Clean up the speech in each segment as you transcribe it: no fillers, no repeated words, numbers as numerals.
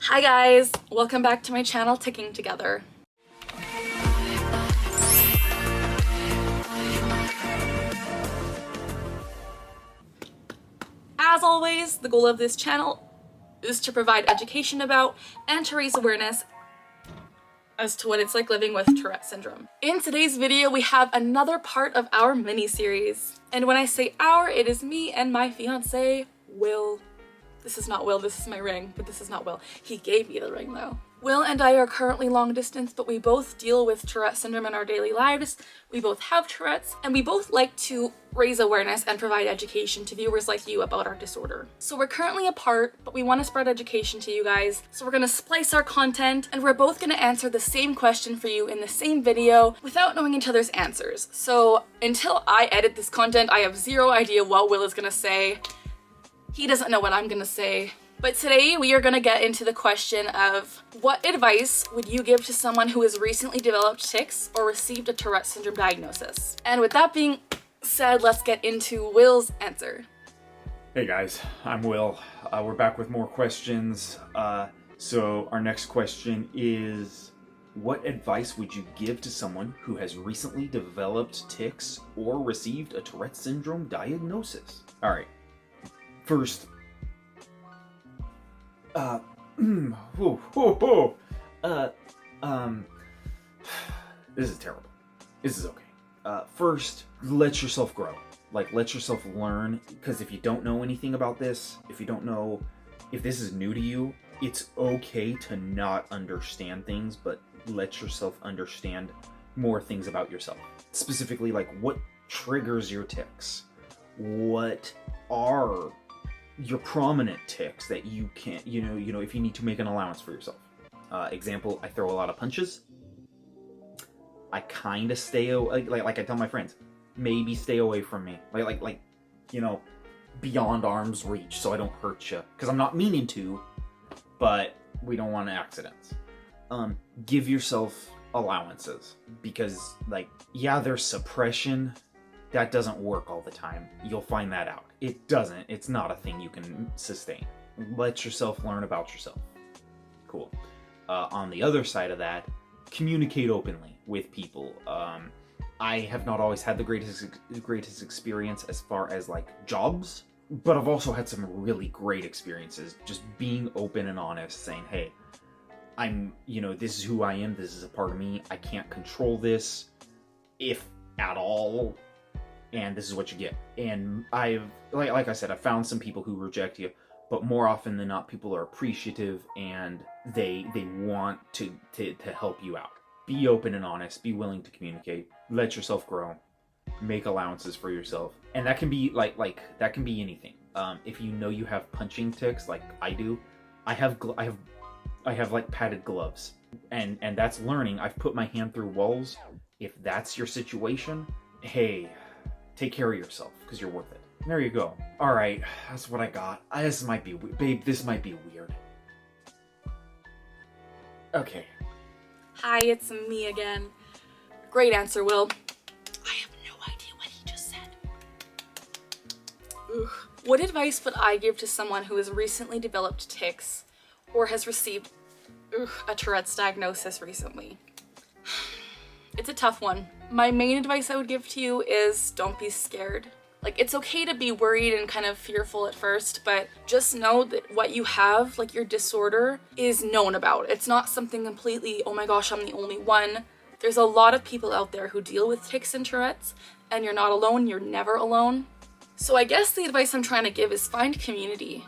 Hi guys, welcome back to my channel, Ticking Together. As always, the goal of this channel is to provide education about and to raise awareness as to what it's like living with Tourette syndrome. In today's video, we have another part of our mini-series. And when I say our, it is me and my fiance, Will. This is not Will, this is my ring, but this is not Will. He gave me the ring though. Will and I are currently long distance, but we both deal with Tourette syndrome in our daily lives. We both have Tourette's, and we both like to raise awareness and provide education to viewers like you about our disorder. So we're currently apart, but we want to spread education to you guys. So we're gonna splice our content, and we're both gonna answer the same question for you in the same video without knowing each other's answers. So until I edit this content, I have zero idea what Will is gonna say. He doesn't know what I'm gonna say. But today we are gonna get into the question of what advice would you give to someone who has recently developed tics or received a Tourette syndrome diagnosis? And with that being said, let's get into Will's answer. Hey guys, I'm Will. We're back with more questions. So our next question is, what advice would you give to someone who has recently developed tics or received a Tourette syndrome diagnosis? All right. First, this is terrible. This is okay. First, let yourself grow. Like, let yourself learn, because if you don't know anything about this, if this is new to you, it's okay to not understand things, but let yourself understand more things about yourself. Specifically, like, what triggers your tics? What are your prominent tics that you can't, you know, if you need to make an allowance for yourself. Example, I throw a lot of punches. I kind of stay, like I tell my friends, maybe stay away from me. Like, you know, beyond arm's reach so I don't hurt you. Because I'm not meaning to, but we don't want accidents. Give yourself allowances. Because, like, yeah, there's suppression. That doesn't work all the time. You'll find that out. It doesn't. It's not a thing you can sustain. Let yourself learn about yourself. Cool. On the other side of that, communicate openly with people. I have not always had the greatest experience as far as, like, jobs, but I've also had some really great experiences just being open and honest, saying, hey, this is who I am, this is a part of me, I can't control this, if at all, and this is what you get. And I've, like I said, I've found some people who reject you, but more often than not, people are appreciative and they want to help you out. Be open and honest, be willing to communicate, let yourself grow, make allowances for yourself. And that can be like that can be anything. If you know you have punching tics like I do, I have like padded gloves. And that's learning. I've put my hand through walls. If that's your situation, hey, take care of yourself, because you're worth it. There you go. All right, that's what I got. This might be, babe, this might be weird. Okay. Hi, it's me again. Great answer, Will. I have no idea what he just said. Ugh. What advice would I give to someone who has recently developed tics or has received a Tourette's diagnosis recently? It's a tough one. My main advice I would give to you is don't be scared. Like, it's okay to be worried and kind of fearful at first, but just know that what you have, like your disorder, is known about. It's not something completely, oh my gosh, I'm the only one. There's a lot of people out there who deal with tics and Tourette's, and you're not alone, you're never alone. So I guess the advice I'm trying to give is find community.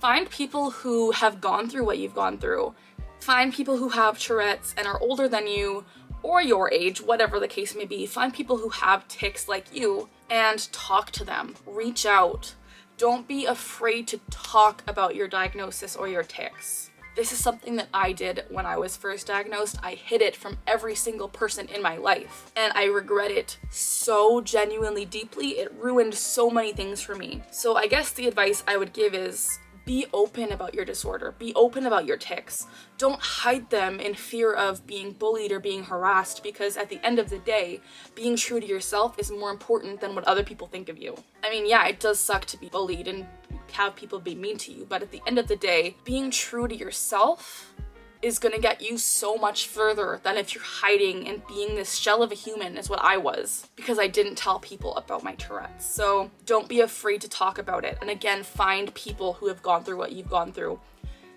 Find people who have gone through what you've gone through. Find people who have Tourette's and are older than you, or your age, whatever the case may be. Find people who have tics like you and talk to them. Reach out. Don't be afraid to talk about your diagnosis or your tics. This is something that I did when I was first diagnosed. I hid it from every single person in my life, and I regret it so genuinely deeply. It ruined so many things for me. So I guess the advice I would give is be open about your disorder. Be open about your tics. Don't hide them in fear of being bullied or being harassed, because at the end of the day, being true to yourself is more important than what other people think of you. I mean, yeah, it does suck to be bullied and have people be mean to you, but at the end of the day, being true to yourself is gonna get you so much further than if you're hiding and being this shell of a human, is what I was, because I didn't tell people about my Tourette's. So don't be afraid to talk about it. And again, find people who have gone through what you've gone through,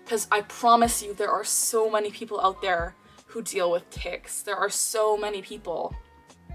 because I promise you there are so many people out there who deal with tics. There are so many people.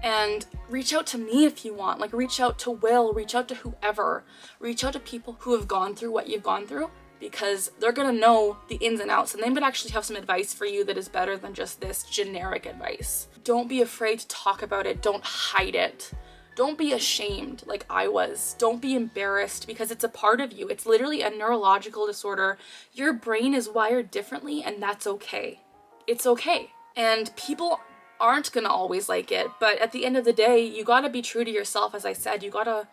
And reach out to me if you want. Like, reach out to Will, reach out to whoever. Reach out to people who have gone through what you've gone through, because they're gonna know the ins and outs, and they might actually have some advice for you that is better than just this generic advice. Don't be afraid to talk about it. Don't hide it. Don't be ashamed like I was. Don't be embarrassed, because it's a part of you. It's literally a neurological disorder. Your brain is wired differently, and that's okay. It's okay. And people aren't gonna always like it, but at the end of the day, you gotta be true to yourself. As I said, you gotta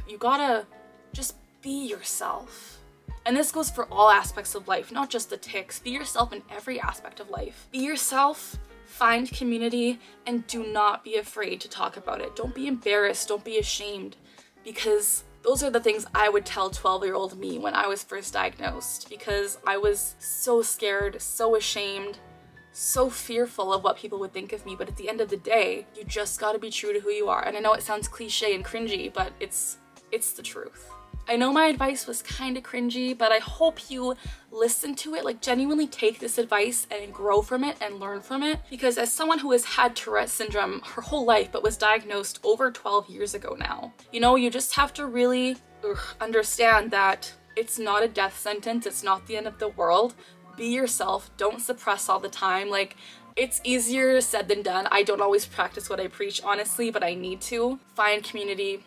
you gotta just be yourself. And this goes for all aspects of life, not just the tics. Be yourself in every aspect of life. Be yourself, find community, and do not be afraid to talk about it. Don't be embarrassed, don't be ashamed, because those are the things I would tell 12-year-old me when I was first diagnosed, because I was so scared, so ashamed, so fearful of what people would think of me. But at the end of the day, you just gotta be true to who you are. And I know it sounds cliche and cringy, but it's the truth. I know my advice was kind of cringy, but I hope you listen to it, like genuinely take this advice and grow from it and learn from it. Because as someone who has had Tourette syndrome her whole life, but was diagnosed over 12 years ago now, you know, you just have to really understand that it's not a death sentence. It's not the end of the world. Be yourself. Don't suppress all the time. Like, it's easier said than done. I don't always practice what I preach, honestly, but I need to. Find community.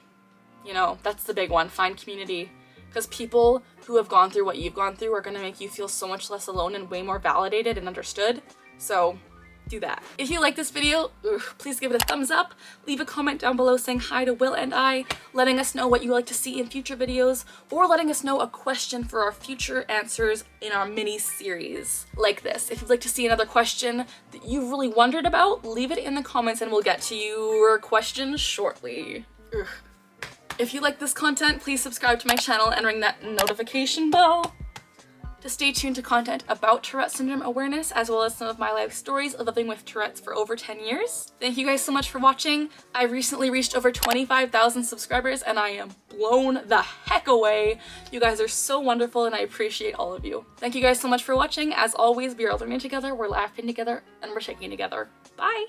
You know, that's the big one. Find community. Because people who have gone through what you've gone through are going to make you feel so much less alone and way more validated and understood. So do that. If you like this video, please give it a thumbs up. Leave a comment down below saying hi to Will and I, letting us know what you like to see in future videos, or letting us know a question for our future answers in our mini series like this. If you'd like to see another question that you've really wondered about, leave it in the comments and we'll get to your question shortly. If you like this content, please subscribe to my channel and ring that notification bell to stay tuned to content about Tourette syndrome awareness, as well as some of my life stories of living with Tourette's for over 10 years. Thank you guys so much for watching. I recently reached over 25,000 subscribers and I am blown the heck away. You guys are so wonderful and I appreciate all of you. Thank you guys so much for watching. As always, we are learning together, we're laughing together, and we're shaking together. Bye!